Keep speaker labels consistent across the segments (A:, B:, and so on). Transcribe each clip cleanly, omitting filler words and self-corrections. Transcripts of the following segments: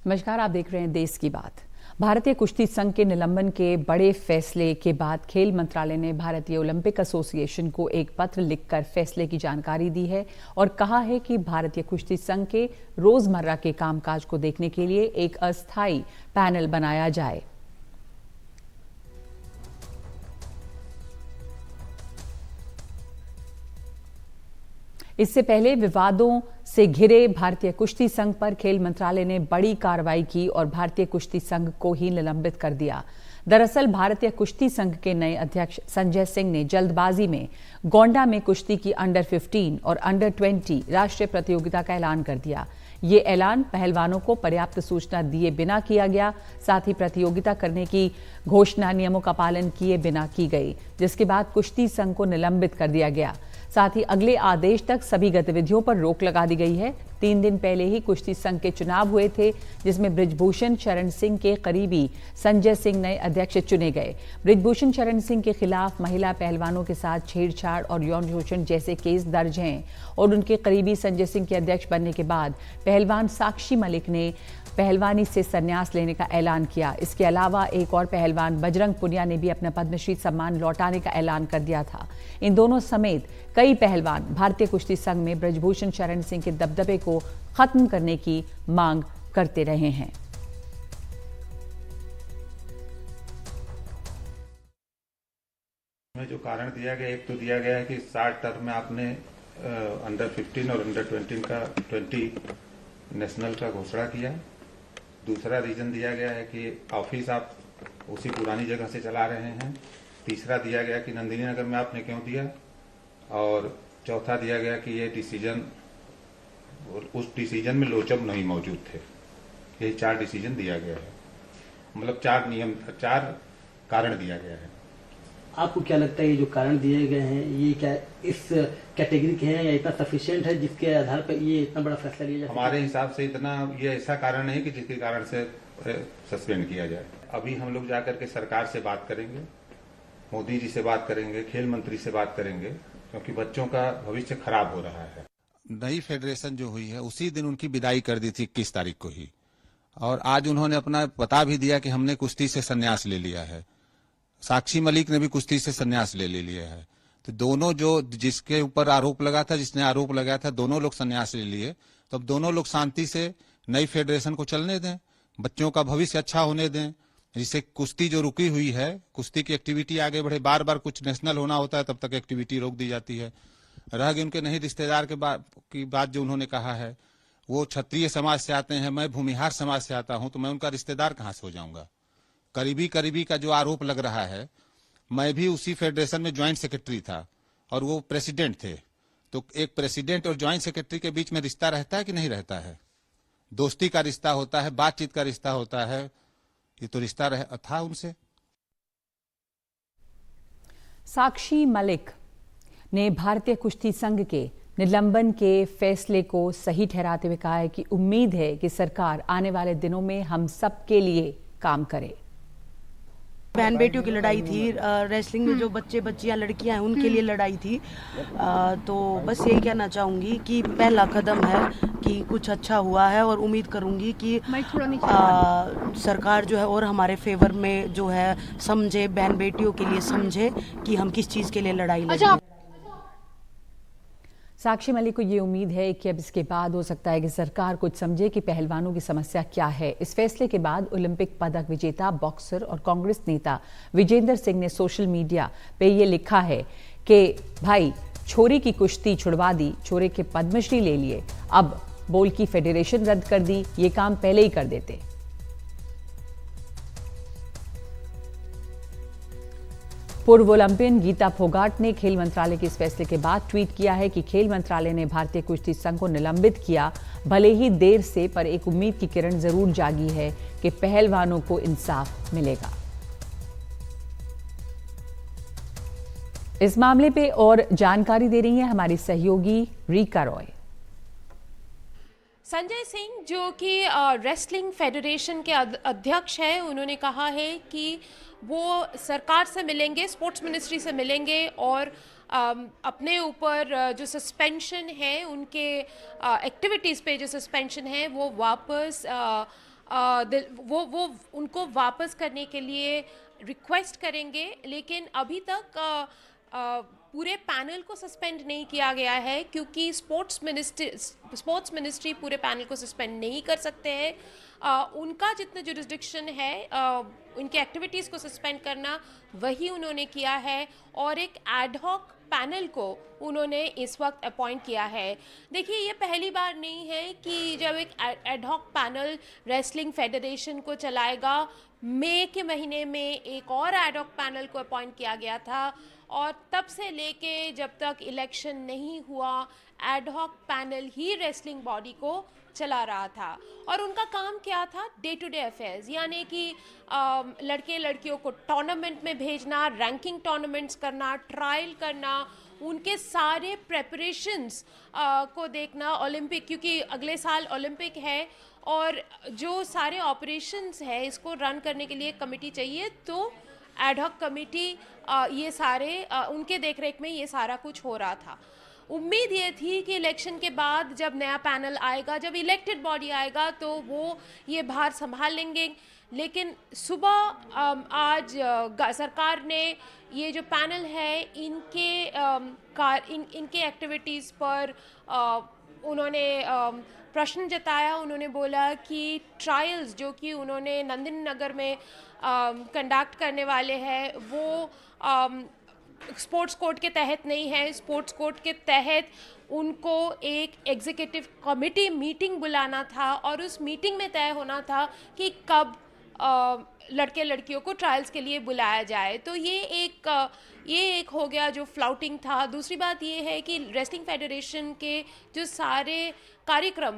A: नमस्कार, आप देख रहे हैं देश की बात। भारतीय कुश्ती संघ के निलंबन के बड़े फैसले के बाद खेल मंत्रालय ने भारतीय ओलंपिक एसोसिएशन को एक पत्र लिखकर फैसले की जानकारी दी है और कहा है कि भारतीय कुश्ती संघ के रोजमर्रा के कामकाज को देखने के लिए एक अस्थायी पैनल बनाया जाए। इससे पहले विवादों से घिरे भारतीय कुश्ती संघ पर खेल मंत्रालय ने बड़ी कार्रवाई की और भारतीय कुश्ती संघ को ही निलंबित कर दिया। दरअसल भारतीय कुश्ती संघ के नए अध्यक्ष संजय सिंह ने जल्दबाजी में गोंडा में कुश्ती की अंडर 15 और अंडर 20 राष्ट्रीय प्रतियोगिता का ऐलान कर दिया। ये ऐलान पहलवानों को पर्याप्त सूचना दिए बिना किया गया। साथ ही प्रतियोगिता करने की घोषणा नियमों का पालन किए बिना की गई, जिसके बाद कुश्ती संघ को निलंबित कर दिया गया। साथ ही अगले आदेश तक सभी गतिविधियों पर रोक लगा दी गई है। 3 दिन पहले ही कुश्ती संघ के चुनाव हुए थे, जिसमें बृजभूषण शरण सिंह के करीबी संजय सिंह नए अध्यक्ष चुने गए। बृजभूषण शरण सिंह के खिलाफ महिला पहलवानों के साथ छेड़छाड़ और यौन शोषण जैसे केस दर्ज हैं और उनके करीबी संजय सिंह के अध्यक्ष बनने के बाद पहलवान साक्षी मलिक ने पहलवानी से संन्यास लेने का ऐलान किया। इसके अलावा एक और पहलवान बजरंग पुनिया ने भी अपना पद्मश्री सम्मान लौटाने का ऐलान कर दिया था। इन दोनों समेत कई पहलवान भारतीय कुश्ती संघ में बृजभूषण शरण सिंह के दबदबे को खत्म करने की मांग करते रहे हैं।
B: में जो कारण दिया गया, एक तो दिया गया है कि 60 टर्म में आपने अंडर 15 और अंडर 20 नेशनल का घोषणा किया। दूसरा रीजन दिया गया है कि ऑफिस आप उसी पुरानी जगह से चला रहे हैं। तीसरा दिया गया कि नंदिनी नगर में आपने क्यों दिया, और चौथा दिया गया कि ये डिसीजन, उस डिसीजन में लोचब नहीं मौजूद थे। यही 4 डिसीजन दिया गया है, मतलब 4 कारण दिया गया है।
C: आपको क्या लगता है ये जो कारण दिए गए हैं ये क्या इस कैटेगरी के हैं या इतना सफिशिएंट है जिसके आधार पर ये इतना बड़ा फैसला लिया जाए?
B: हमारे हिसाब से इतना ये ऐसा कारण नहीं कि जिसके कारण से सस्पेंड किया जाए। अभी हम लोग जाकर के सरकार से बात करेंगे, मोदी जी से बात करेंगे, खेल मंत्री से बात करेंगे, क्योंकि बच्चों का भविष्य खराब हो रहा है।
D: नई फेडरेशन जो हुई है उसी दिन उनकी विदाई कर दी थी 21 तारीख को ही, और आज उन्होंने अपना बता भी दिया कि हमने कुश्ती से संन्यास ले लिया है। साक्षी मलिक ने भी कुश्ती से संन्यास ले लिया है। तो दोनों जो जिसके ऊपर आरोप लगा था, जिसने आरोप लगाया था, दोनों लोग संन्यास ले लिए। तो अब दोनों लोग शांति से नई फेडरेशन को चलने दें, बच्चों का भविष्य अच्छा होने दें, जिससे कुश्ती जो रुकी हुई है, कुश्ती की एक्टिविटी आगे बढ़े। बार बार कुछ नेशनल होना होता है तब तक एक्टिविटी रोक दी जाती है। रह गए उनके नहीं रिश्तेदार की बात जो उन्होंने कहा है, वो क्षत्रिय समाज से आते हैं, मैं भूमिहार समाज से आता हूं, तो मैं उनका रिश्तेदार कहां से हो जाऊंगा? करीबी का जो आरोप लग रहा है, मैं भी उसी फेडरेशन में ज्वाइंट सेक्रेटरी था और वो प्रेसिडेंट थे। तो एक प्रेसिडेंट और ज्वाइंट सेक्रेटरी के बीच में रिश्ता रहता है कि नहीं रहता है? दोस्ती का रिश्ता होता है, बातचीत का रिश्ता होता है। ये तो रिश्ता था उनसे।
A: साक्षी मलिक ने भारतीय कुश्ती संघ के निलंबन के फैसले को सही ठहराते हुए कहा है कि उम्मीद है कि सरकार आने वाले दिनों में हम सब के लिए काम करे।
E: बहन बेटियों की लड़ाई थी, रेसलिंग में जो बच्चे बच्चियां लड़कियां हैं उनके लिए लड़ाई थी। तो बस यही कहना चाहूँगी कि पहला कदम है कि कुछ अच्छा हुआ है, और उम्मीद करूँगी कि सरकार जो है और हमारे फेवर में जो है समझे, बहन बेटियों के लिए समझे कि हम किस चीज़ के लिए लड़ाई लड़ रहे हैं।
A: साक्षी मलिक को ये उम्मीद है कि अब इसके बाद हो सकता है कि सरकार कुछ समझे कि पहलवानों की समस्या क्या है। इस फैसले के बाद ओलंपिक पदक विजेता बॉक्सर और कांग्रेस नेता विजेंद्र सिंह ने सोशल मीडिया पे ये लिखा है कि भाई, छोरे की कुश्ती छुड़वा दी, छोरे के पद्मश्री ले लिए, अब बोल की फेडरेशन रद्द कर दी, ये काम पहले ही कर देते। पूर्व ओलंपियन गीता फोगाट ने खेल मंत्रालय के इस फैसले के बाद ट्वीट किया है कि खेल मंत्रालय ने भारतीय कुश्ती संघ को निलंबित किया, भले ही देर से, पर एक उम्मीद की किरण जरूर जागी है कि पहलवानों को इंसाफ मिलेगा। इस मामले पे और जानकारी दे रही है हमारी सहयोगी रीका रॉय।
F: संजय सिंह, जो कि रेसलिंग फेडरेशन के अध्यक्ष हैं, उन्होंने कहा है कि वो सरकार से मिलेंगे, स्पोर्ट्स मिनिस्ट्री से मिलेंगे और अपने ऊपर जो सस्पेंशन है, उनके एक्टिविटीज़ पे जो सस्पेंशन है वो वापस वो उनको वापस करने के लिए रिक्वेस्ट करेंगे, लेकिन अभी तक पूरे पैनल को सस्पेंड नहीं किया गया है, क्योंकि स्पोर्ट्स मिनिस्ट्री पूरे पैनल को सस्पेंड नहीं कर सकते हैं। उनका जितना जुरिस्डिक्शन है उनके एक्टिविटीज़ को सस्पेंड करना, वही उन्होंने किया है, और एक एडहॉक पैनल को उन्होंने इस वक्त अपॉइंट किया है। देखिए, ये पहली बार नहीं है कि जब एक एडहॉक पैनल रेसलिंग फेडरेशन को चलाएगा। मई के महीने में एक और एडहॉक पैनल को अपॉइंट किया गया था, और तब से लेके जब तक इलेक्शन नहीं हुआ, एडहॉक पैनल ही रेसलिंग बॉडी को चला रहा था। और उनका काम क्या था? डे टू डे अफेयर्स, यानी कि लड़के लड़कियों को टूर्नामेंट में भेजना, रैंकिंग टूर्नामेंट्स करना, ट्रायल करना, उनके सारे प्रेपरेशंस को देखना, ओलंपिक, क्योंकि अगले साल ओलंपिक है, और जो सारे ऑपरेशंस है इसको रन करने के लिए कमेटी चाहिए। तो एडहॉक कमेटी ये सारे उनके देखरेख में ये सारा कुछ हो रहा था। उम्मीद ये थी कि इलेक्शन के बाद जब नया पैनल आएगा, जब इलेक्टेड बॉडी आएगा, तो वो ये भार संभाल लेंगे। लेकिन सुबह आज सरकार ने ये जो पैनल है इनके एक्टिविटीज़ पर उन्होंने प्रश्न जताया। उन्होंने बोला कि ट्रायल्स जो कि उन्होंने नंदिनी नगर में कंडक्ट करने वाले हैं, वो स्पोर्ट्स कोड के तहत नहीं है। स्पोर्ट्स कोड के तहत उनको एक एग्जीक्यूटिव कमेटी मीटिंग बुलाना था, और उस मीटिंग में तय होना था कि कब लड़के लड़कियों को ट्रायल्स के लिए बुलाया जाए। तो ये एक हो गया जो फ्लाउटिंग था। दूसरी बात ये है कि रेसलिंग फेडरेशन के जो सारे कार्यक्रम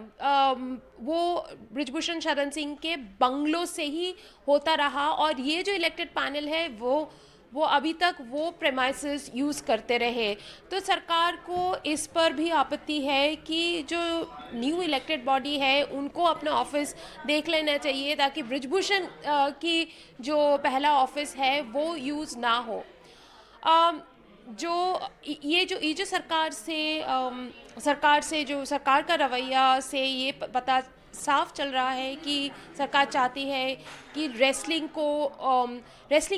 F: वो बृजभूषण शरण सिंह के बंगलों से ही होता रहा, और ये जो इलेक्टेड पैनल है वो अभी तक वो प्रेमाइसेस यूज़ करते रहे। तो सरकार को इस पर भी आपत्ति है कि जो न्यू इलेक्टेड बॉडी है उनको अपना ऑफिस देख लेना चाहिए, ताकि बृजभूषण की जो पहला ऑफिस है वो यूज़ ना हो। ये जो सरकार का रवैया से ये पता साफ चल रहा है कि सरकार चाहती है कि रेसलिंग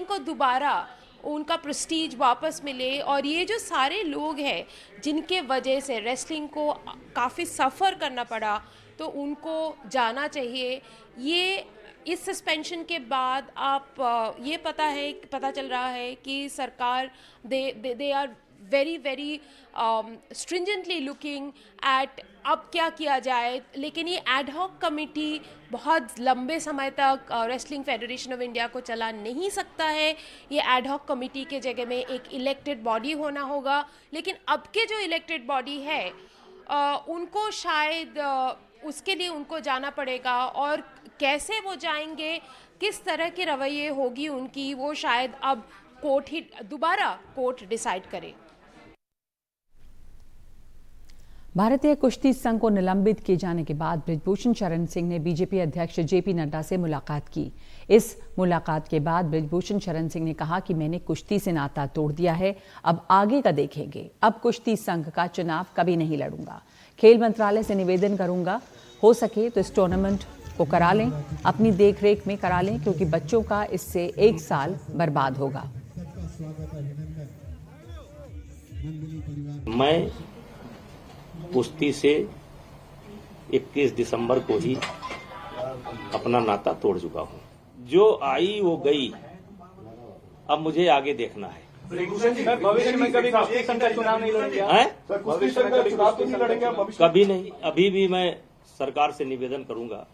F: को दोबारा उनका प्रेस्टीज वापस मिले। और ये जो सारे लोग हैं जिनके वजह से रेसलिंग को काफ़ी सफ़र करना पड़ा, तो उनको जाना चाहिए। ये इस सस्पेंशन के बाद ये पता चल रहा है कि सरकार they are very stringently looking at अब क्या किया जाए। लेकिन ये एडहॉक कमेटी बहुत लंबे समय तक रेसलिंग फेडरेशन ऑफ इंडिया को चला नहीं सकता है। ये एडहॉक कमेटी के जगह में एक इलेक्टेड बॉडी होना होगा। लेकिन अब के जो इलेक्टेड बॉडी है उनको शायद उसके लिए उनको जाना पड़ेगा, और कैसे वो जाएंगे, किस तरह के रवैये होगी उनकी, वो शायद अब दोबारा कोर्ट डिसाइड करे।
A: भारतीय कुश्ती संघ को निलंबित किए जाने के बाद बृजभूषण शरण सिंह ने बीजेपी अध्यक्ष जेपी नड्डा से मुलाकात की। इस मुलाकात के बाद बृजभूषण शरण सिंह ने कहा कि मैंने कुश्ती से नाता तोड़ दिया है, अब आगे का देखेंगे। अब कुश्ती संघ का चुनाव कभी नहीं लड़ूंगा। खेल मंत्रालय से निवेदन करूंगा, हो सके तो इस टूर्नामेंट को करा लें, अपनी देखरेख में करा लें, क्योंकि बच्चों का इससे 1 साल बर्बाद होगा।
G: मैं कुश्ती से 21 दिसंबर को ही अपना नाता तोड़ चुका हूँ। जो आई वो गई, अब मुझे आगे देखना है।
H: भविष्य में कभी कुश्ती संघ का चुनाव नहीं लड़ेंगे?
G: कभी नहीं। अभी भी मैं सरकार से निवेदन करूंगा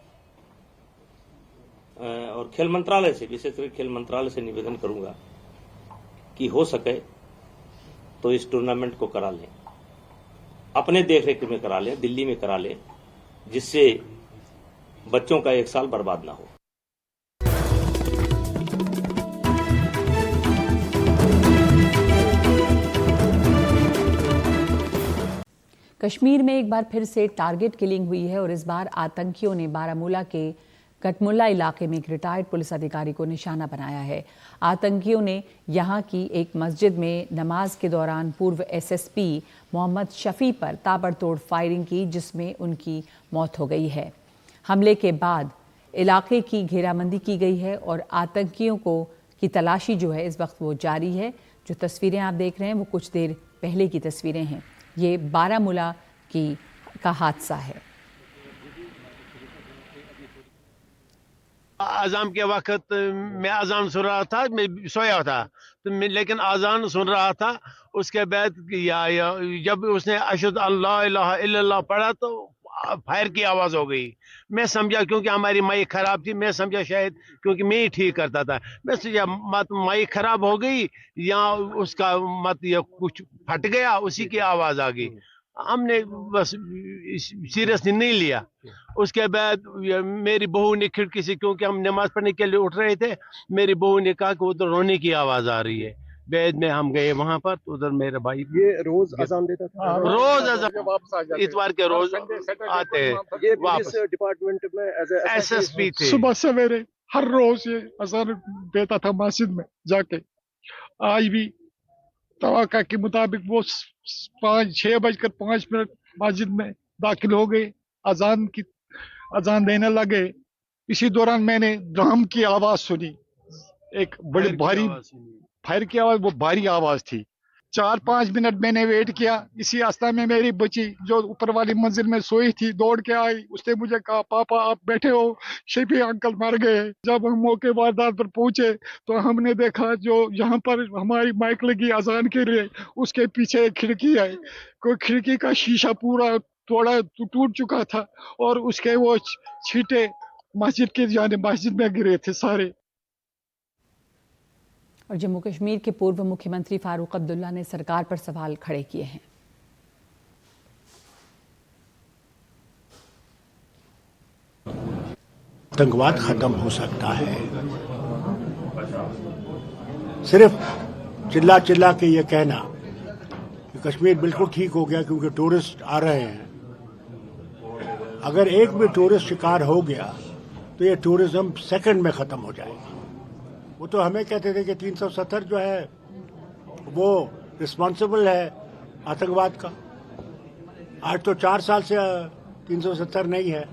G: और खेल मंत्रालय से, विशेषकर खेल मंत्रालय से निवेदन करूंगा कि हो सके तो इस टूर्नामेंट को करा लें, अपने देखरेख में करा लें, दिल्ली में करा लें, जिससे बच्चों का 1 साल बर्बाद ना हो।
A: कश्मीर में एक बार फिर से टारगेट किलिंग हुई है, और इस बार आतंकियों ने बारामूला के कटमुल्ला इलाके में एक रिटायर्ड पुलिस अधिकारी को निशाना बनाया है। आतंकियों ने यहां की एक मस्जिद में नमाज के दौरान पूर्व एसएसपी मोहम्मद शफी पर ताबड़तोड़ फायरिंग की, जिसमें उनकी मौत हो गई है। हमले के बाद इलाके की घेराबंदी की गई है और आतंकियों की तलाशी जो है इस वक्त वो जारी है। जो तस्वीरें आप देख रहे हैं वो कुछ देर पहले की तस्वीरें हैं। ये बारामूला का हादसा है।
I: अज़ान के वक्त मैं अज़ान सुन रहा था, मैं सोया था तो लेकिन अज़ान सुन रहा था। उसके बाद जब उसने अशहदु अल्ला इलाहा इल्लल्लाह पढ़ा तो फायर की आवाज़ हो गई। मैं समझा क्योंकि हमारी माइक खराब थी, मैं समझा शायद क्योंकि मैं ही ठीक करता था, मैं समझा मत माइक खराब हो गई या उसका मत या कुछ फट गया, उसी की आवाज़ आ गई। हमने बस सीरियसली नहीं लिया। उसके बाद मेरी बहू ने खिड़की से, क्योंकि हम नमाज पढ़ने के लिए उठ रहे थे, मेरी बहू ने कहा कि उधर रोने की आवाज आ रही है। बाद में हम गए वहां पर तो उधर मेरे भाई
J: ये रोज अजान देता था,
I: रोज अजान इतवार के रोज आते हैं।
J: ये
I: वापस
J: डिपार्टमेंट में
I: एसएसपी थे।
K: सुबह सवेरे हर रोज ये अजान देता था मस्जिद में जाके। आज भी तवक्का के मुताबिक वो 6:05 मस्जिद में दाखिल हो गए, अजान देने लगे। इसी दौरान मैंने ड्रम की आवाज सुनी, एक बड़ी भारी फायर की आवाज, वो भारी आवाज थी। 4-5 मिनट मैंने वेट किया। इसी रास्ता में मेरी बच्ची जो ऊपर वाली मंजिल में सोई थी दौड़ के आई। उसने मुझे कहा, पापा आप बैठे हो, शफी अंकल मर गए। जब हम मौके वारदात पर पहुंचे तो हमने देखा जो यहाँ पर हमारी माइक लगी अजान के लिए, उसके पीछे एक खिड़की है, कोई खिड़की का शीशा पूरा थोड़ा टूट चुका था और उसके वो छींटे मस्जिद में गिरे थे सारे।
A: और जम्मू कश्मीर के पूर्व मुख्यमंत्री फारूक अब्दुल्ला ने सरकार पर सवाल खड़े किए हैं।
L: आतंकवाद खत्म हो सकता है सिर्फ चिल्ला चिल्ला के ये कहना कि कश्मीर बिल्कुल ठीक हो गया क्योंकि टूरिस्ट आ रहे हैं। अगर एक भी टूरिस्ट शिकार हो गया तो ये टूरिज्म सेकंड में खत्म हो जाएगा। वो तो हमें कहते थे कि 370 जो है वो रिस्पॉन्सिबल है आतंकवाद का। आज तो 4 साल से 370 नहीं है।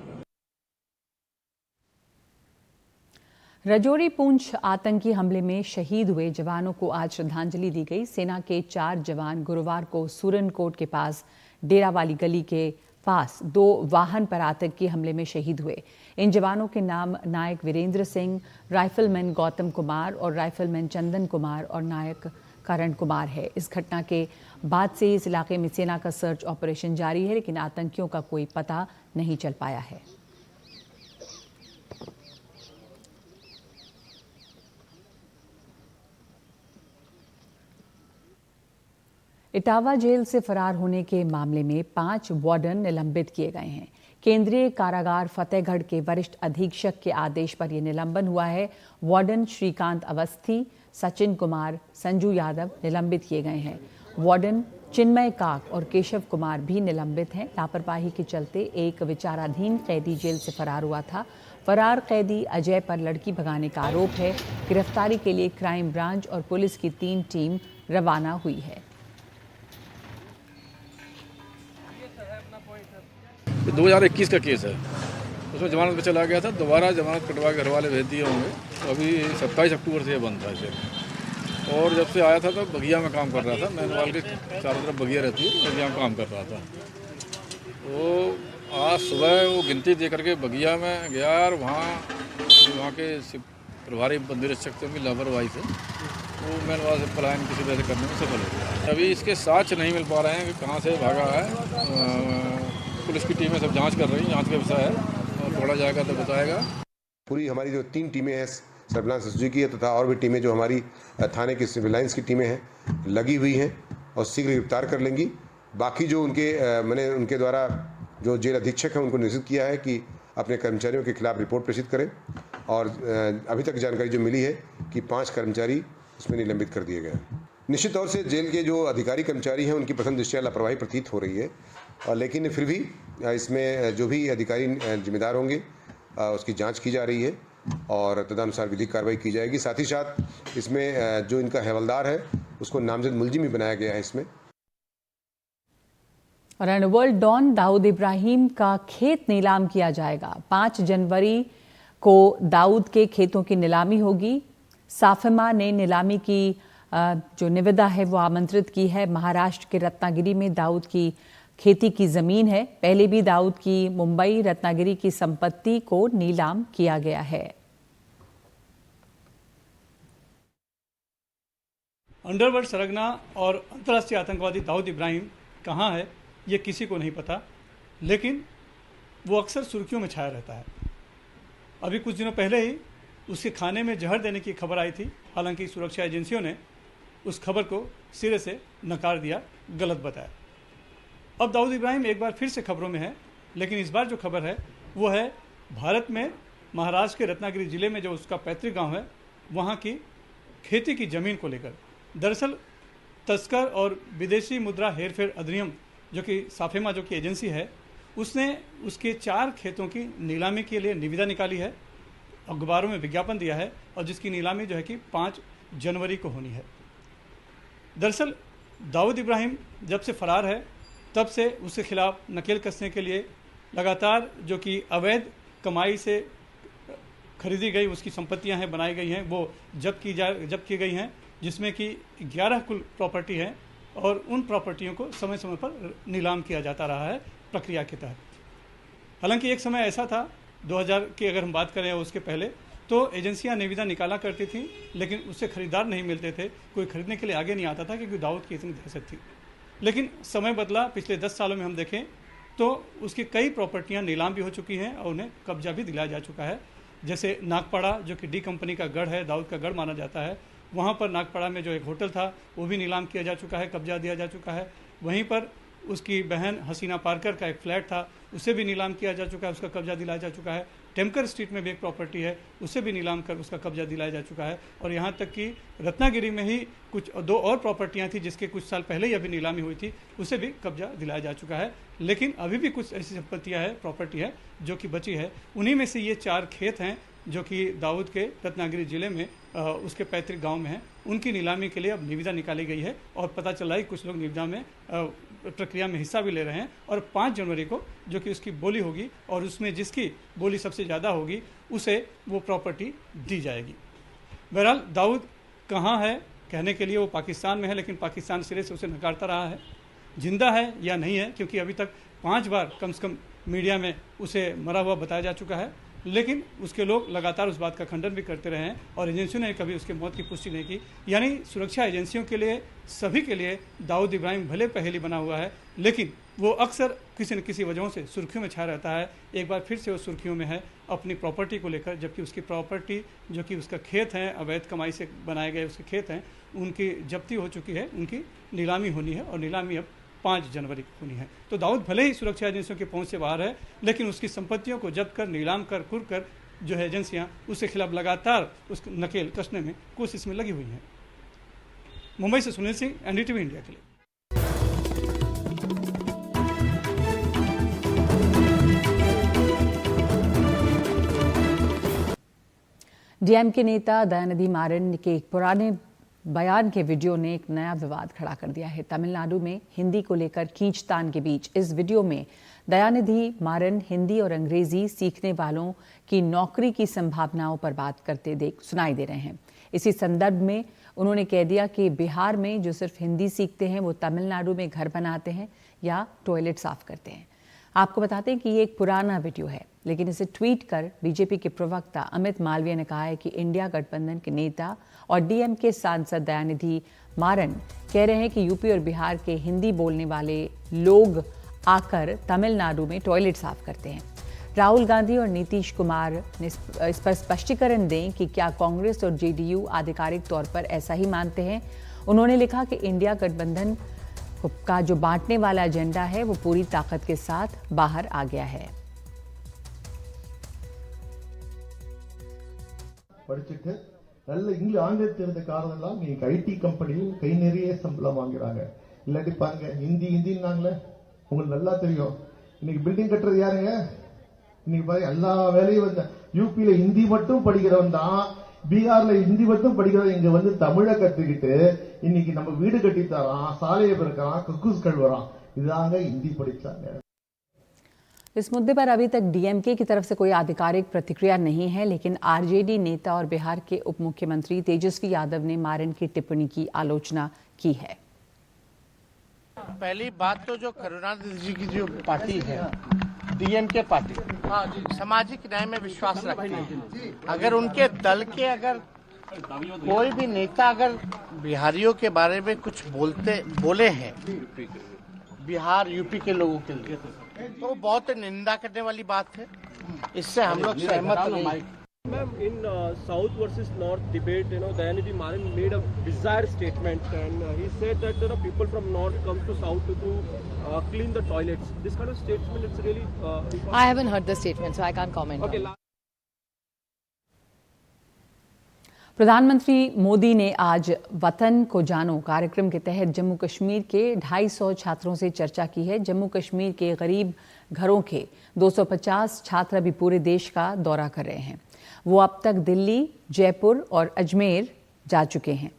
A: राजौरी पुंछ आतंकी हमले में शहीद हुए जवानों को आज श्रद्धांजलि दी गई। सेना के 4 जवान गुरुवार को सूरनकोट के पास डेरा वाली गली के पास 2 वाहन पर आतंकी हमले में शहीद हुए। इन जवानों के नाम नायक वीरेंद्र सिंह, राइफलमैन गौतम कुमार और राइफलमैन चंदन कुमार और नायक करण कुमार है। इस घटना के बाद से इस इलाके में सेना का सर्च ऑपरेशन जारी है, लेकिन आतंकियों का कोई पता नहीं चल पाया है। इटावा जेल से फरार होने के मामले में 5 वार्डन निलंबित किए गए हैं। केंद्रीय कारागार फतेहगढ़ के वरिष्ठ अधीक्षक के आदेश पर यह निलंबन हुआ है। वार्डन श्रीकांत अवस्थी, सचिन कुमार, संजू यादव निलंबित किए गए हैं। वार्डन चिन्मय काक और केशव कुमार भी निलंबित हैं। लापरवाही के चलते एक विचाराधीन कैदी जेल से फरार हुआ था। फरार कैदी अजय पर लड़की भगाने का आरोप है। गिरफ्तारी के लिए क्राइम ब्रांच और पुलिस की 3 टीम रवाना हुई है।
M: 2021 का केस है, उसमें जमानत पे चला गया था। दोबारा जमानत कटवा के घर वाले भेज दिए होंगे। तो अभी 27 अक्टूबर से ये बंद था इसे। और जब से आया था तो बगिया में काम कर रहा था। मैनवाल के चारों तरफ बगिया रहती है, बगिया में काम कर रहा था। तो आज सुबह वो गिनती दे करके बगिया में गया और वहाँ के प्रभारी बंदोबस्त की लापरवाही से वो मैनवाल से पलायन किसी तरह से करने में सफल हो गया। अभी इसके साक्ष्य नहीं मिल पा रहे हैं कि कहाँ से भागा है। पुलिस की टीमें सब जांच कर रही हैं, जांच का विषय है और पकड़ा जाएगा तो बताएगा।
N: पूरी हमारी जो 3 टीमें हैं सर्विलांस एसओजी की है तथा और भी टीमें जो हमारी थाने की सिविल लाइंस की टीमें हैं लगी हुई हैं और शीघ्र गिरफ्तार कर लेंगी। बाकी जो मैंने उनके द्वारा जो जेल अधीक्षक हैं उनको निर्देशित किया है कि अपने कर्मचारियों के खिलाफ रिपोर्ट प्रेषित करें। और अभी तक जानकारी जो मिली है कि 5 कर्मचारी उसमें निलंबित कर दिए गए हैं। निश्चित तौर से जेल के जो अधिकारी कर्मचारी हैं उनकी प्रथम दृष्टया लापरवाही प्रतीत हो रही है, लेकिन फिर भी इसमें जो भी अधिकारी जिम्मेदार होंगे उसकी जांच की जा रही है और तदनुसार विधिक कार्रवाई की जाएगी। साथ ही साथ इसमें जो इनका हवलदार है उसको नामजद मुलजिम भी बनाया गया है इसमें।
A: और अंडरवर्ल्ड डॉन दाऊद इब्राहिम का खेत नीलाम किया जाएगा। 5 जनवरी को दाऊद के खेतों की नीलामी होगी। साफिमा ने नीलामी की जो निविदा है वो आमंत्रित की है। महाराष्ट्र के रत्नागिरी में दाऊद की खेती की जमीन है। पहले भी दाऊद की मुंबई रत्नागिरी की संपत्ति को नीलाम किया गया है।
O: अंडरवर्ल्ड सरगना और अंतर्राष्ट्रीय आतंकवादी दाऊद इब्राहिम कहाँ है ये किसी को नहीं पता, लेकिन वो अक्सर सुर्खियों में छाया रहता है। अभी कुछ दिनों पहले ही उसके खाने में जहर देने की खबर आई थी। हालांकि सुरक्षा एजेंसियों ने उस खबर को सिरे से नकार दिया, गलत बताया। अब दाऊद इब्राहिम एक बार फिर से खबरों में है, लेकिन इस बार जो खबर है वो है भारत में महाराष्ट्र के रत्नागिरी जिले में जो उसका पैतृक गांव है वहाँ की खेती की ज़मीन को लेकर। दरअसल तस्कर और विदेशी मुद्रा हेरफेर अधिनियम जो कि साफेमा जो कि एजेंसी है, उसने उसके 4 खेतों की नीलामी के लिए निविदा निकाली है, अखबारों में विज्ञापन दिया है और जिसकी नीलामी जो है कि 5 जनवरी को होनी है। दरअसल दाऊद इब्राहिम जब से फरार है तब से उसके खिलाफ नकेल कसने के लिए लगातार जो कि अवैध कमाई से खरीदी गई उसकी संपत्तियां हैं, बनाई गई हैं, वो जब्त की गई हैं, जिसमें कि 11 कुल प्रॉपर्टी है और उन प्रॉपर्टियों को समय समय पर नीलाम किया जाता रहा है प्रक्रिया के तहत। हालांकि एक समय ऐसा था 2000 की अगर हम बात करें उसके पहले, तो एजेंसियां निविदा निकाला करती थी लेकिन उससे खरीदार नहीं मिलते थे, कोई खरीदने के लिए आगे नहीं आता था क्योंकि दाऊद की इतनी दहशत थी। लेकिन समय बदला, पिछले 10 सालों में हम देखें तो उसकी कई प्रॉपर्टियां नीलाम भी हो चुकी हैं और उन्हें कब्जा भी दिलाया जा चुका है। जैसे नागपाड़ा जो कि डी कंपनी का गढ़ है, दाऊद का गढ़ माना जाता है, वहाँ पर नागपाड़ा में जो एक होटल था वो भी नीलाम किया जा चुका है, कब्जा दिया जा चुका है। वहीं पर उसकी बहन हसीना पारकर का एक फ्लैट था, उसे भी नीलाम किया जा चुका है, उसका कब्जा दिलाया जा चुका है। टेमकर स्ट्रीट में भी एक प्रॉपर्टी है, उसे भी नीलाम कर उसका कब्जा दिलाया जा चुका है। और यहाँ तक कि रत्नागिरी में ही कुछ 2 और प्रॉपर्टियाँ थी जिसके कुछ साल पहले ही अभी नीलामी हुई थी, उसे भी कब्जा दिलाया जा चुका है। लेकिन अभी भी कुछ ऐसी संपत्तियाँ है, प्रॉपर्टी है जो कि बची है। उन्हीं में से ये 4 खेत हैं जो कि दाऊद के रत्नागिरी जिले में उसके पैतृक गांव में है। उनकी नीलामी के लिए अब निविदा निकाली गई है और पता चला है कुछ लोग निविदा में प्रक्रिया में हिस्सा भी ले रहे हैं। और 5 जनवरी को जो कि उसकी बोली होगी और उसमें जिसकी बोली सबसे ज़्यादा होगी उसे वो प्रॉपर्टी दी जाएगी। बहरहाल दाऊद कहाँ है कहने के लिए वो पाकिस्तान में है, लेकिन पाकिस्तान सिरे से उसे नकारता रहा है। जिंदा है या नहीं है, क्योंकि अभी तक 5 बार कम से कम मीडिया में उसे मरा हुआ बताया जा चुका है, लेकिन उसके लोग लगातार उस बात का खंडन भी करते रहे हैं और एजेंसियों ने कभी उसके मौत की पुष्टि नहीं की। यानी सुरक्षा एजेंसियों के लिए, सभी के लिए दाऊद इब्राहिम भले पहेली बना हुआ है, लेकिन वो अक्सर किसी न किसी वजहों से सुर्खियों में छाया रहता है। एक बार फिर से वो सुर्खियों में है अपनी प्रॉपर्टी को लेकर, जबकि उसकी प्रॉपर्टी जो कि उसका खेत है, अवैध कमाई से बनाए गए उसके खेत हैं, उनकी जब्ती हो चुकी है, उनकी नीलामी होनी है और नीलामी अब 5 जनवरी को होनी है। तो दाऊद भले ही सुरक्षा एजेंसियों के पहुंच से बाहर है, लेकिन उसकी संपत्तियों को जब्त कर, नीलाम कर, कुर कर जो है एजेंसियां उसके खिलाफ लगातार उस नकेल कसने में कोशिश में लगी हुई हैं। मुंबई से सुनील सिंह, एनडीटीवी इंडिया के लिए।
A: डीएमके नेता दयानिधि मारन के एक पुराने बयान के वीडियो ने एक नया विवाद खड़ा कर दिया है। तमिलनाडु में हिंदी को लेकर खींचतान के बीच इस वीडियो में दयानिधि मारन हिंदी और अंग्रेजी सीखने वालों की नौकरी की संभावनाओं पर बात करते सुनाई दे रहे हैं। इसी संदर्भ में उन्होंने कह दिया कि बिहार में जो सिर्फ हिंदी सीखते हैं वो तमिलनाडु में घर बनाते हैं या टॉयलेट साफ करते हैं। आपको बताते हैं कि ये एक पुराना वीडियो है, लेकिन इसे ट्वीट कर बीजेपी के प्रवक्ता अमित मालवीय ने कहा है कि इंडिया गठबंधन के नेता और डीएमके सांसद दयानिधि मारन कह रहे हैं कि यूपी और बिहार के हिंदी बोलने वाले लोग आकर तमिलनाडु में टॉयलेट साफ करते हैं। राहुल गांधी और नीतीश कुमार ने इस पर स्पष्टीकरण दें कि क्या कांग्रेस और जेडीयू आधिकारिक तौर पर ऐसा ही मानते हैं। उन्होंने लिखा कि इंडिया गठबंधन का जो बांटने वाला एजेंडा है वो पूरी ताकत के साथ बाहर आ गया है।
P: படிச்சிட்டு நல்ல ஆங்கிலம் தெரிந்த காரணம்லாம் நீங்க ஐடி கம்பெனியில் கை நிறைய சம்பளம் வாங்குறாங்க. இல்லாட்டி பாருங்க ஹிந்தின்னாங்களே உங்களுக்கு நல்லா தெரியும். இன்னைக்கு பில்டிங் கட்டுறது யாருங்க? இன்னைக்கு பாருங்க எல்லா வேலையும் வந்து யூபியில ஹிந்தி மட்டும் படிக்கிறவன் தான், பீகார்ல ஹிந்தி மட்டும் படிக்கிறவன் இங்க வந்து தமிழை கத்துக்கிட்டு இன்னைக்கு நம்ம வீடு கட்டி தரான், சாலையை பிறக்கிறான், கக்கூஸ் கழுவுறான். இதாங்க ஹிந்தி படிச்சாங்க.
A: इस मुद्दे पर अभी तक डीएमके की तरफ से कोई आधिकारिक प्रतिक्रिया नहीं है, लेकिन आरजेडी नेता और बिहार के उप मुख्यमंत्री तेजस्वी यादव ने मारन की टिप्पणी की आलोचना की है।
Q: पहली बात तो जो करुणानिधि जी की जो पार्टी है, डीएमके पार्टी, सामाजिक न्याय में विश्वास रखती है। अगर उनके दल के अगर कोई भी नेता अगर बिहारियों के बारे में कुछ बोले हैं बिहार यूपी के लोगों के लिए, तो बहुत निंदा करने वाली बात है। इससे हम लोग सहमत नहीं।
J: Ma'am, in South versus North debate, Dayanidhi Maran made a bizarre statement, and he said that people from North come to South to clean the toilets. This kind of statement, it's really.
R: I haven't heard the statement, so I can't comment.
J: Okay.
A: प्रधानमंत्री मोदी ने आज वतन को जानो कार्यक्रम के तहत जम्मू कश्मीर के 250 छात्रों से चर्चा की है। जम्मू कश्मीर के गरीब घरों के 250 छात्र अभी पूरे देश का दौरा कर रहे हैं। वो अब तक दिल्ली, जयपुर और अजमेर जा चुके हैं।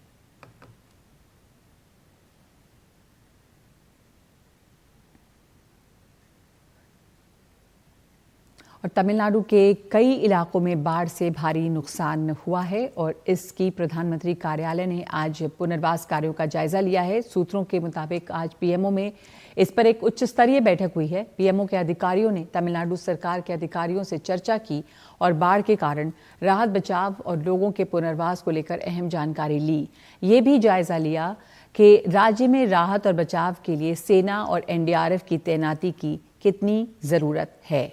A: और तमिलनाडु के कई इलाकों में बाढ़ से भारी नुकसान हुआ है और इसकी प्रधानमंत्री कार्यालय ने आज पुनर्वास कार्यों का जायजा लिया है। सूत्रों के मुताबिक आज पीएमओ में इस पर एक उच्च स्तरीय बैठक हुई है। पीएमओ के अधिकारियों ने तमिलनाडु सरकार के अधिकारियों से चर्चा की और बाढ़ के कारण राहत बचाव और लोगों के पुनर्वास को लेकर अहम जानकारी ली। ये भी जायजा लिया कि राज्य में राहत और बचाव के लिए सेना और एनडीआरएफ की तैनाती की कितनी जरूरत है।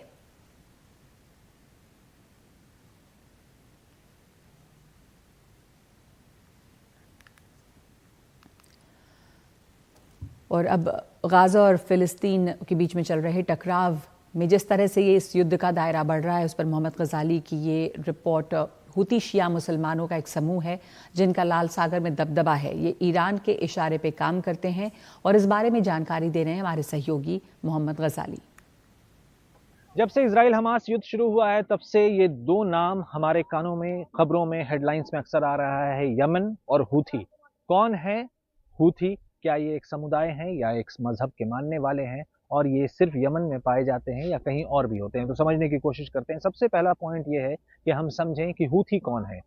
A: और अब गाजा और फिलिस्तीन के बीच में चल रहे टकराव में जिस तरह से ये इस युद्ध का दायरा बढ़ रहा है, उस पर मोहम्मद गजाली की ये रिपोर्ट। हुती शिया मुसलमानों का एक समूह है जिनका लाल सागर में दबदबा है। ये ईरान के इशारे पे काम करते हैं और इस बारे में जानकारी दे रहे हैं हमारे सहयोगी मोहम्मद गजाली।
S: जब से इजराइल हमास युद्ध शुरू हुआ है तब से ये दो नाम हमारे कानों में, खबरों में, हेडलाइंस में अक्सर आ रहा है, यमन और हूथी। कौन है हूथी? क्या ये एक समुदाय है या एक मजहब के मानने वाले हैं और ये सिर्फ यमन में पाए जाते हैं या कहीं और भी होते हैं? तो समझने की कोशिश करते हैं। सबसे पहला पॉइंट ये है कि हम समझें कि हूथी कौन है।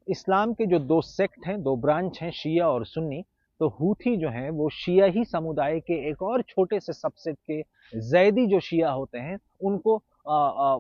S: इस्लाम के जो दो सेक्ट हैं, दो ब्रांच हैं, शिया और सुन्नी, तो हूथी जो हैं वो शिया ही समुदाय के एक और छोटे से सबसेट के जैदी जो शिया होते हैं उनको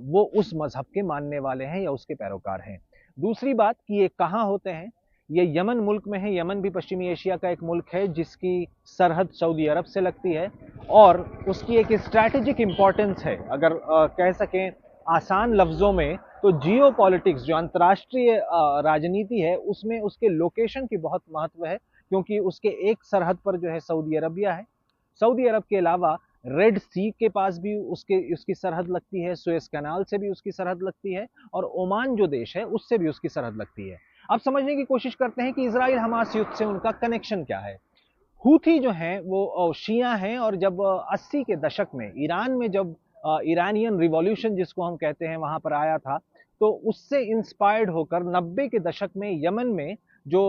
S: वो उस मजहब के मानने वाले हैं या उसके पैरोकार हैं। दूसरी बात कि ये कहाँ होते हैं, ये यमन मुल्क में है। यमन भी पश्चिमी एशिया का एक मुल्क है जिसकी सरहद सऊदी अरब से लगती है और उसकी एक स्ट्रैटेजिक इंपॉर्टेंस है। अगर कह सकें आसान लफ्जों में तो जियो पॉलिटिक्स, जो अंतर्राष्ट्रीय राजनीति है, उसमें उसके लोकेशन की बहुत महत्व है क्योंकि उसके एक सरहद पर जो है सऊदी अरबिया है। सऊदी अरब के अलावा रेड सी के पास भी उसकी सरहद लगती है, सुएज कैनाल से भी उसकी सरहद लगती है और ओमान जो देश है उससे भी उसकी सरहद लगती है। अब समझने की कोशिश करते हैं कि इजराइल हमास युद्ध से उनका कनेक्शन क्या है। हूथी जो हैं वो शिया हैं और जब 80 के दशक में ईरान में जब ईरानियन रिवॉल्यूशन जिसको हम कहते हैं वहां पर आया था, तो उससे इंस्पायर्ड होकर 90 के दशक में यमन में जो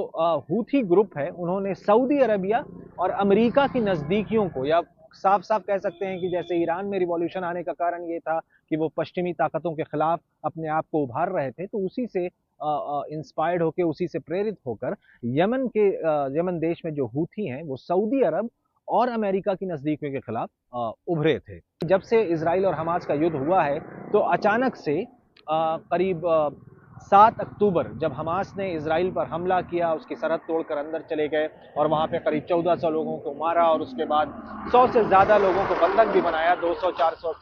S: हूथी ग्रुप है उन्होंने सऊदी अरबिया और अमेरिका की नज़दीकियों को, या साफ साफ कह सकते हैं कि जैसे ईरान में रिवॉल्यूशन आने का कारण ये था कि वो पश्चिमी ताकतों के खिलाफ अपने आप को उभार रहे थे, तो उसी से इंस्पायर्ड होकर, उसी से प्रेरित होकर यमन देश में जो हूथी हैं वो सऊदी अरब और अमेरिका की नज़दीकियों के खिलाफ उभरे थे। जब से इजराइल और हमास का युद्ध हुआ है तो अचानक से करीब 7 अक्टूबर जब हमास ने इजराइल पर हमला किया, उसकी सरहद तोड़कर अंदर चले गए और वहाँ पे करीब 1400 लोगों को मारा और उसके बाद 100 से ज़्यादा लोगों को बंधक भी बनाया, 200-400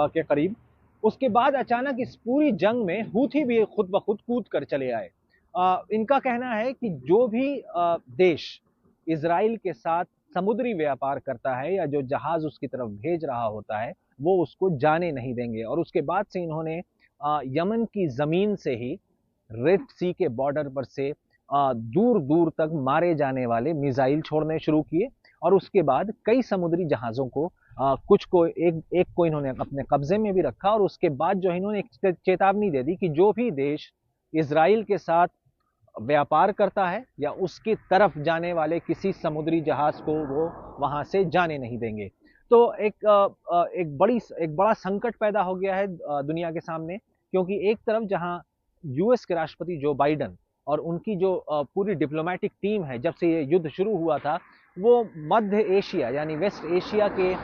S: के करीब। उसके बाद अचानक इस पूरी जंग में हूथी भी खुद ब खुद कूद कर चले आए। इनका कहना है कि जो भी देश इजराइल के साथ समुद्री व्यापार करता है या जो जहाज उसकी तरफ भेज रहा होता है वो उसको जाने नहीं देंगे। और उसके बाद से इन्होंने यमन की ज़मीन से ही रेड सी के बॉर्डर पर से दूर दूर तक मारे जाने वाले मिसाइल छोड़ने शुरू किए और उसके बाद कई समुद्री जहाज़ों को कुछ को एक को इन्होंने अपने कब्जे में भी रखा और उसके बाद जो इन्होंने एक चेतावनी दे दी कि जो भी देश इजराइल के साथ व्यापार करता है या उसकी तरफ जाने वाले किसी समुद्री जहाज को वो वहां से जाने नहीं देंगे। तो एक बड़ा संकट पैदा हो गया है दुनिया के सामने, क्योंकि एक तरफ जहां यूएस के राष्ट्रपति जो बाइडन और उनकी जो पूरी डिप्लोमेटिक टीम है, जब से ये युद्ध शुरू हुआ था, वो मध्य एशिया यानी वेस्ट एशिया के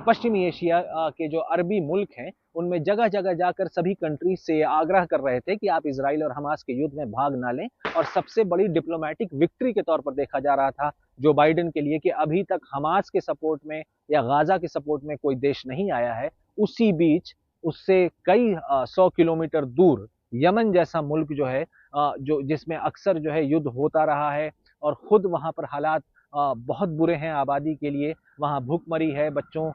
S: पश्चिमी एशिया के जो अरबी मुल्क हैं, उनमें जगह जगह जाकर सभी कंट्रीज से आग्रह कर रहे थे कि आप इजराइल और हमास के युद्ध में भाग ना लें। और सबसे बड़ी डिप्लोमेटिक विक्ट्री के तौर पर देखा जा रहा था जो बाइडन के लिए कि अभी तक हमास के सपोर्ट में या गाजा के सपोर्ट में कोई देश नहीं आया है। उसी बीच उससे कई 100 किलोमीटर दूर यमन जैसा मुल्क जो है, जो जिसमें अक्सर जो है युद्ध होता रहा है और खुद वहां पर हालात बहुत बुरे हैं आबादी के लिए। वहां भूखमरी है, बच्चों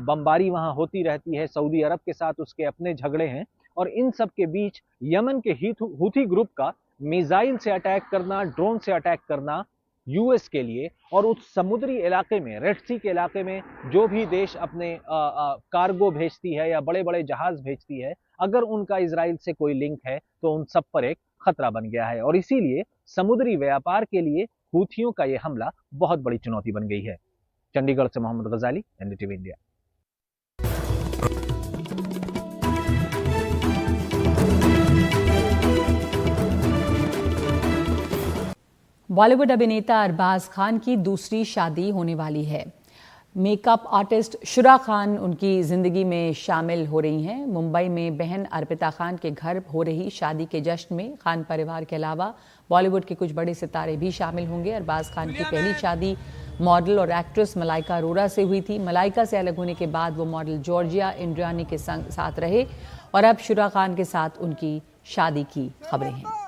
S: बमबारी वहां होती रहती है, सऊदी अरब के साथ उसके अपने झगड़े हैं। और इन सब के बीच यमन के हूथी ग्रुप का मिसाइल से अटैक करना, ड्रोन से अटैक करना यूएस के लिए, और उस समुद्री इलाके में, रेड सी के इलाके में जो भी देश अपने कार्गो भेजती है या बड़े बड़े जहाज भेजती है, अगर उनका इजराइल से कोई लिंक है तो उन सब पर एक खतरा बन गया है। और इसीलिए समुद्री व्यापार के लिए हूथियों का यह हमला बहुत बड़ी चुनौती बन गई है। चंडीगढ़ से मोहम्मद गजाली, एनडीटीवी इंडिया।
A: बॉलीवुड अभिनेता अरबाज खान की दूसरी शादी होने वाली है। मेकअप आर्टिस्ट शुरा खान उनकी जिंदगी में शामिल हो रही हैं। मुंबई में बहन अर्पिता खान के घर हो रही शादी के जश्न में खान परिवार के अलावा बॉलीवुड के कुछ बड़े सितारे भी शामिल होंगे। अरबाज खान की पहली शादी मॉडल और एक्ट्रेस मलाइका अरोरा से हुई थी। मलाइका से अलग होने के बाद वो मॉडल जॉर्जिया इंड्रियानी के साथ रहे और अब शुरा खान के साथ उनकी शादी की खबरें हैं।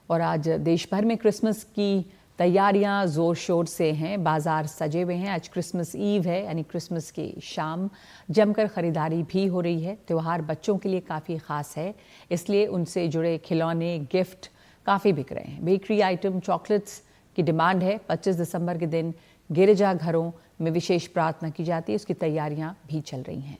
A: और आज देश भर में क्रिसमस की तैयारियां जोर शोर से हैं। बाजार सजे हुए हैं। आज क्रिसमस ईव है, यानी क्रिसमस की शाम। जमकर खरीदारी भी हो रही है। त्यौहार बच्चों के लिए काफ़ी ख़ास है, इसलिए उनसे जुड़े खिलौने, गिफ्ट काफ़ी बिक रहे हैं। बेकरी आइटम, चॉकलेट्स की डिमांड है। 25 दिसंबर के दिन गिरजाघरों में विशेष प्रार्थना की जाती है, उसकी तैयारियां भी चल रही हैं।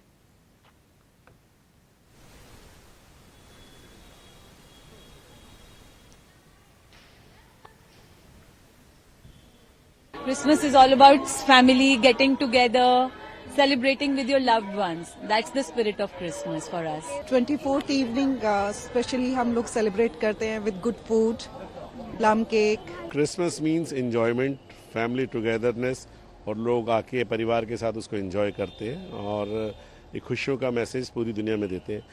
T: Christmas is all about family getting together, celebrating with your loved ones. That's the spirit of Christmas for us.
U: 24th evening specially हम लोग celebrate करते हैं with good food, plum cake.
V: Christmas means enjoyment, family togetherness, और लोग आके परिवार के साथ उसको एंजॉय करते हैं और एक खुशियों का मैसेज पूरी दुनिया में देते हैं।